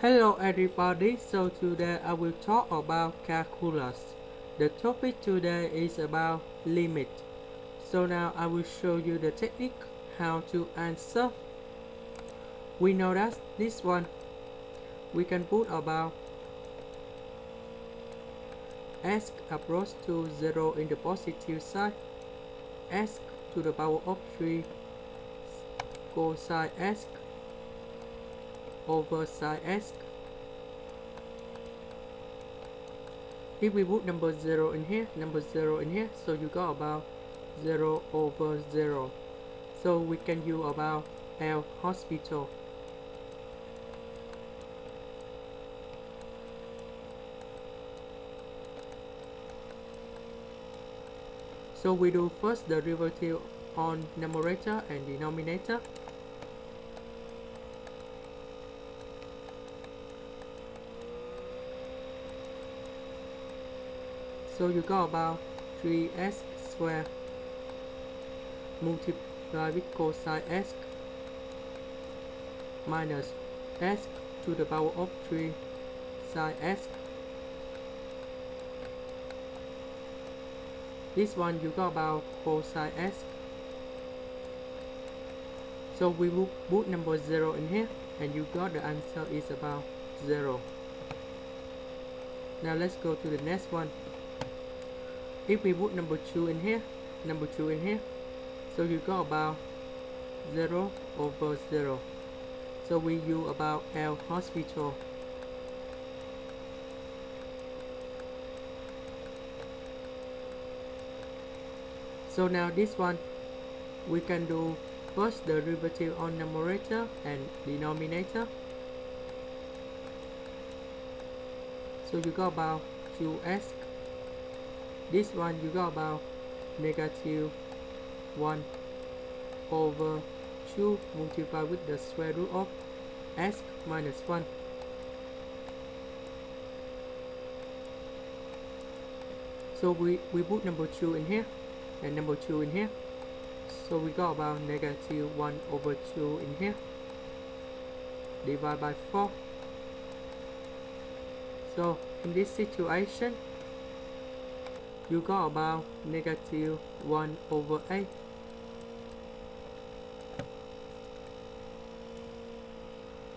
Hello everybody, so today I will talk about calculus. The topic today is about limit. So now I will show you the technique how to answer. We know that this one we can put about s approach to 0 in the positive side, s to the power of 3 cosine s over sine s. If we put number 0 in here, so you got about 0 over 0. So we can use about L hospital. So we do first the derivative on numerator and denominator. So you got about 3s squared multiplied with cosine s minus s to the power of 3 sine s. This one you got about cosine s. So we will put number 0 in here and you got the answer is about 0. Now let's go to the next one. If we put number 2 in here, so you got about 0 over 0. So we use about L hospital. So now this one we can do first the derivative on numerator and denominator. So you got about 2s. This one you got about negative 1 over 2 multiplied with the square root of s minus 1. So we put number 2 in here and number 2 in here. So we got about negative 1 over 2 in here. Divide by 4. So in this situation, you got about negative 1 over 8.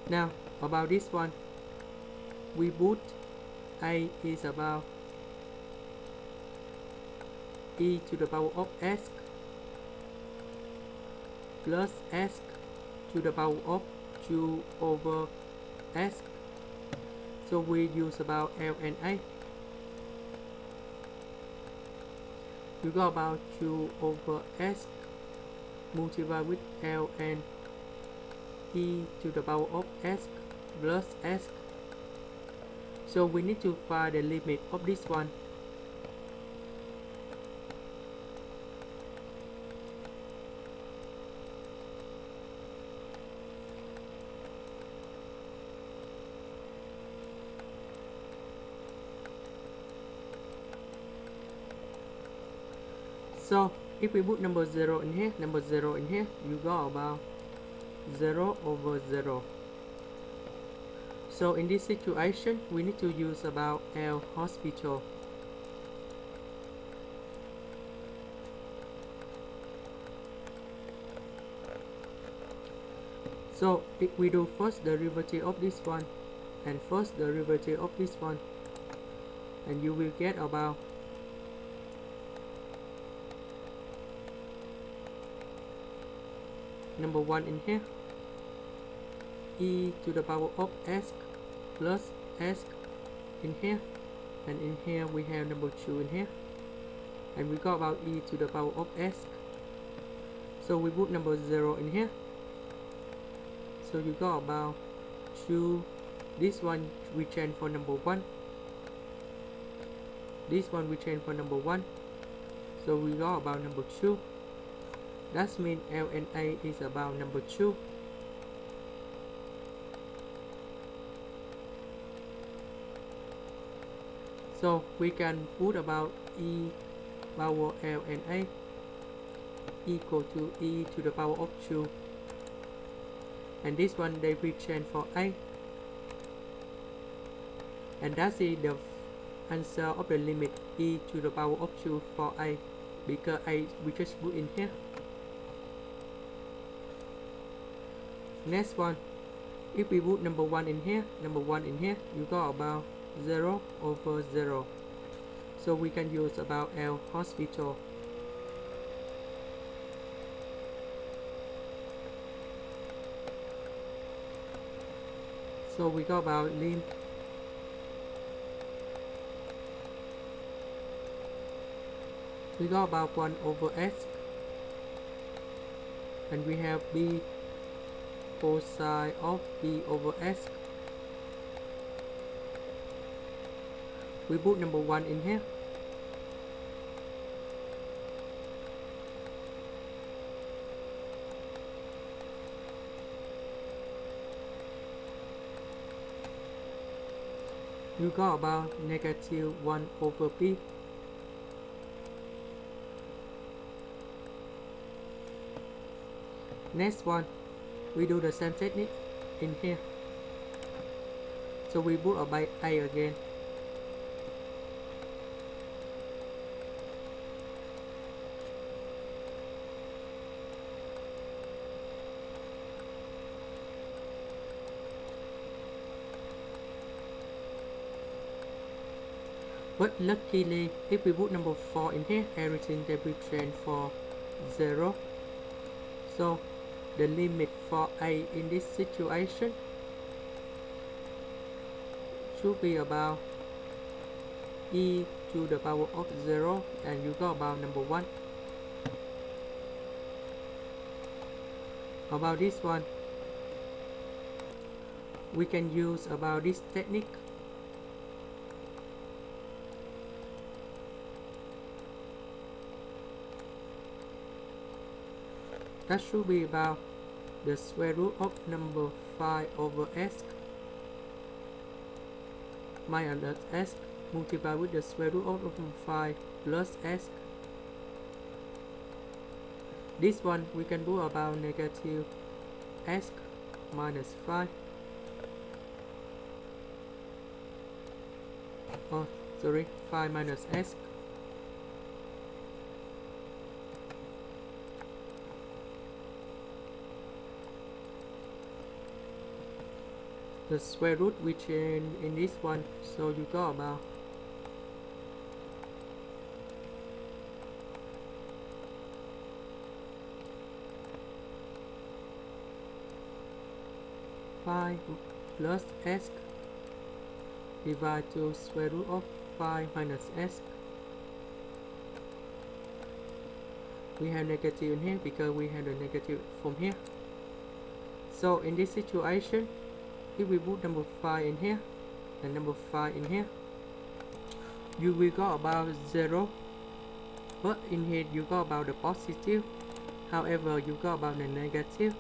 Now about this one, we put a is about e to the power of s plus s to the power of 2 over s. So we use about L and A. You got about 2 over s multiplied with L and e to the power of s plus s. So we need to find the limit of this one. So if we put number 0 in here, you got about 0 over 0. So in this situation, we need to use about L hospital. So if we do first the derivative of this one and first the derivative of this one, and you will get about number 1 in here, e to the power of s plus s in here, and in here we have number 2 in here, and we got about e to the power of s. So we put number 0 in here. So you got about 2. This one we change for number 1. This one we change for number 1. So we got about number 2. That means L and A is about number 2. So we can put about e power L and A equal to e to the power of 2. And this one they will change for A. and that's the answer of the limit e to the power of 2 for a, because a we just put in here. Next one, if we put number 1 in here, you got about 0 over 0. So we can use about L hospital. So we got about lim. We got about 1 over s, and we have b cosine of b over s. We put number 1 in here. You got about negative 1 over b. Next one, we do the same technique in here. So we put a again. But luckily, if we put number 4 in here, everything will be changed for 0. So the limit for a in this situation should be about e to the power of 0, and you got about number 1. About this one, we can use about this technique. That should be about the square root of number 5 over s minus s multiplied with the square root of number 5 plus s. This one we can do about negative s minus 5. Oh, sorry, 5 minus s. The square root we change in this one, so you got about five plus s divided to square root of 5 minus s. We have negative in here because we have the negative from here. So in this situation, if we put number 5 in here and number 5 in here, you will got about 0, but in here you got about the positive, however you got about the negative,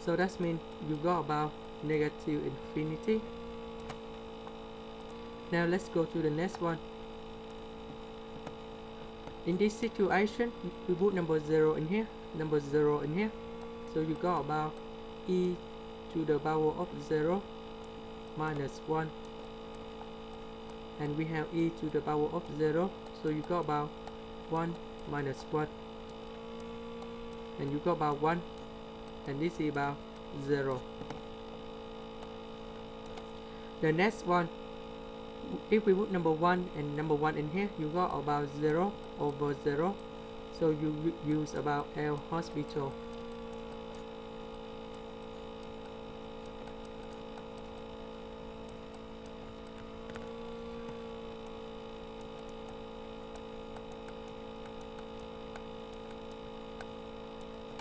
so that means you got about negative infinity. Now let's go to the next one. In this situation, we put number 0 in here, so you got about e to the power of 0 minus 1, and we have e to the power of 0, so you got about 1 minus 1, and you got about 1, and this is about 0. The next one, if we put number 1 and number 1 in here, you got about 0 over 0, so you use about L hospital.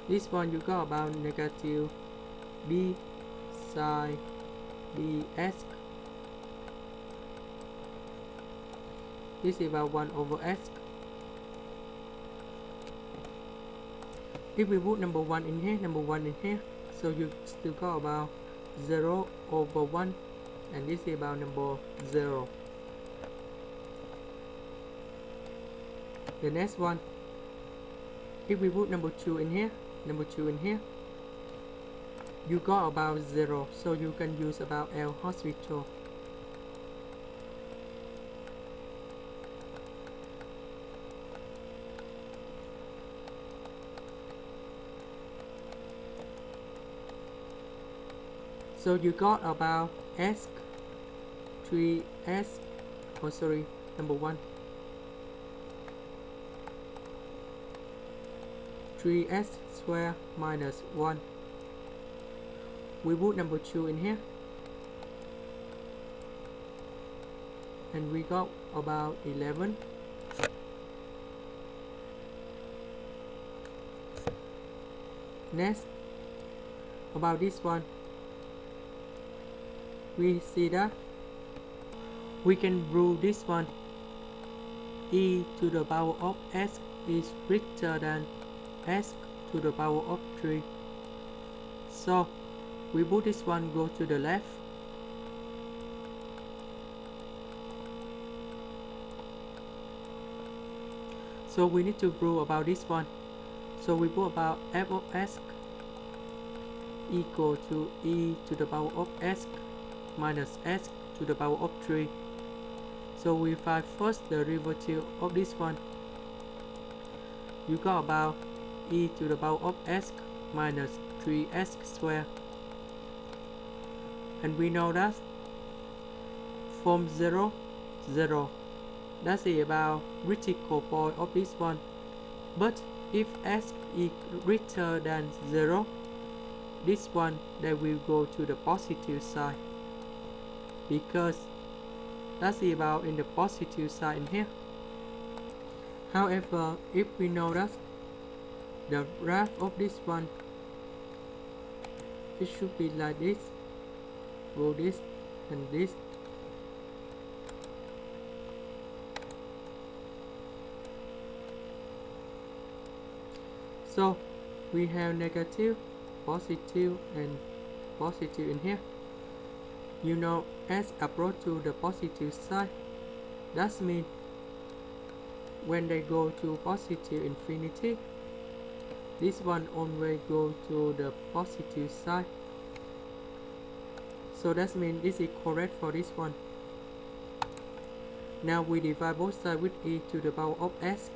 This one you got about negative b sine bs. This is about 1 over s. If we put number 1 in here, so you still got about 0 over 1, and this is about number 0. The next one, if we put number 2 in here, you got about 0, so you can use about L hospital. So you got about s 3s, oh sorry, number 1, 3s square minus 1. We put number 2 in here, and we got about 11. Next, about this one, we see that we can rule this one, e to the power of s is greater than s to the power of 3. So we put this one go to the left. So we need to prove about this one. So we put about f of s equal to e to the power of s minus s to the power of 3. So we find first the derivative of this one. You got about e to the power of s minus 3s squared. And we know that from 0, 0, that's about critical point of this one. But if s is greater than 0, this one that will go to the positive side, because that's about in the positive side in here. However, if we know that the graph of this one, it should be like this, go this and this. So we have negative, positive and positive in here. You know, as approach to the positive side, that means when they go to positive infinity, this one always go to the positive side. So that means this is correct for this one. Now we divide both sides with e to the power of s.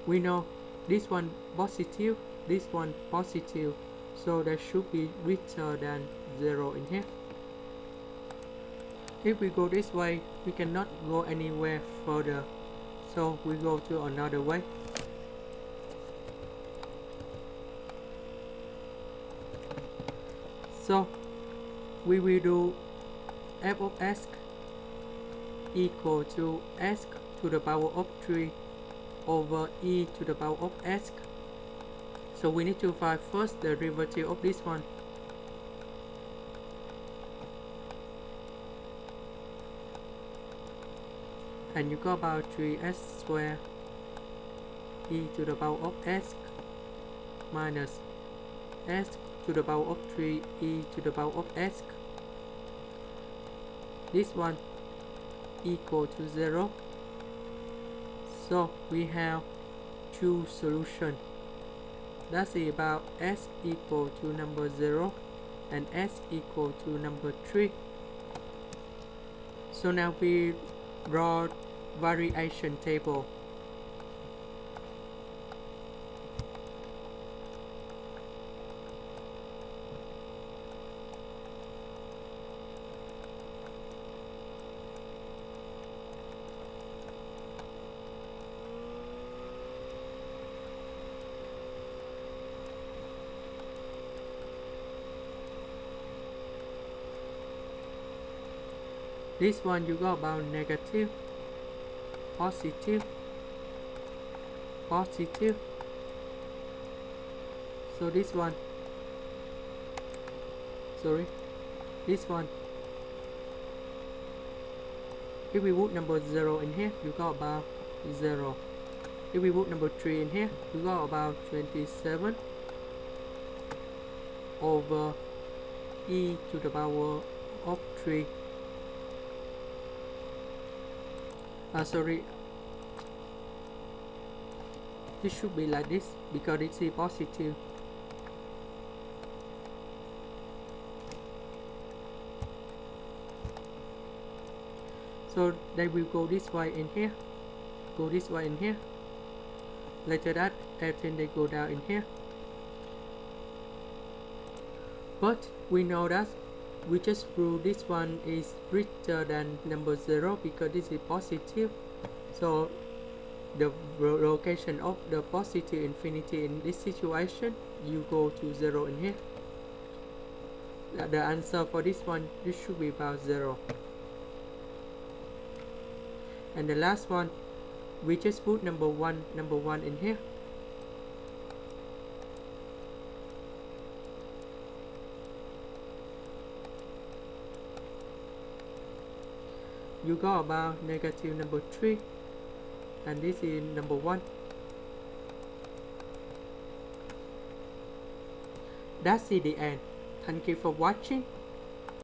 We know this one positive, this one positive, so that should be greater than 0 in here. If we go this way, we cannot go anywhere further, so we go to another way. So we will do f of s equal to s to the power of 3 over e to the power of s. So we need to find first the derivative of this one. And you got about 3s squared e to the power of s minus s to the power of 3 e to the power of s. This one equal to 0. So we have two solutions. That's about s equal to number 0 and s equal to number 3. So now we draw variation table. This one you got about negative, positive, positive. So this one, sorry, this one, if we put number 0 in here, you got about 0. If we put number 3 in here, you got about 27 over e to the power of 3. Sorry, this should be like this because it's a positive. So they will go this way in here, go this way in here. Later that, everything they go down in here. But we know that we just prove this one is greater than number 0 because this is positive. So the location of the positive infinity in this situation, you go to 0 in here. The answer for this one, this should be about 0. And the last one, we just put number 1 in here. You got about negative number 3, and this is number 1. That's the end. Thank you for watching.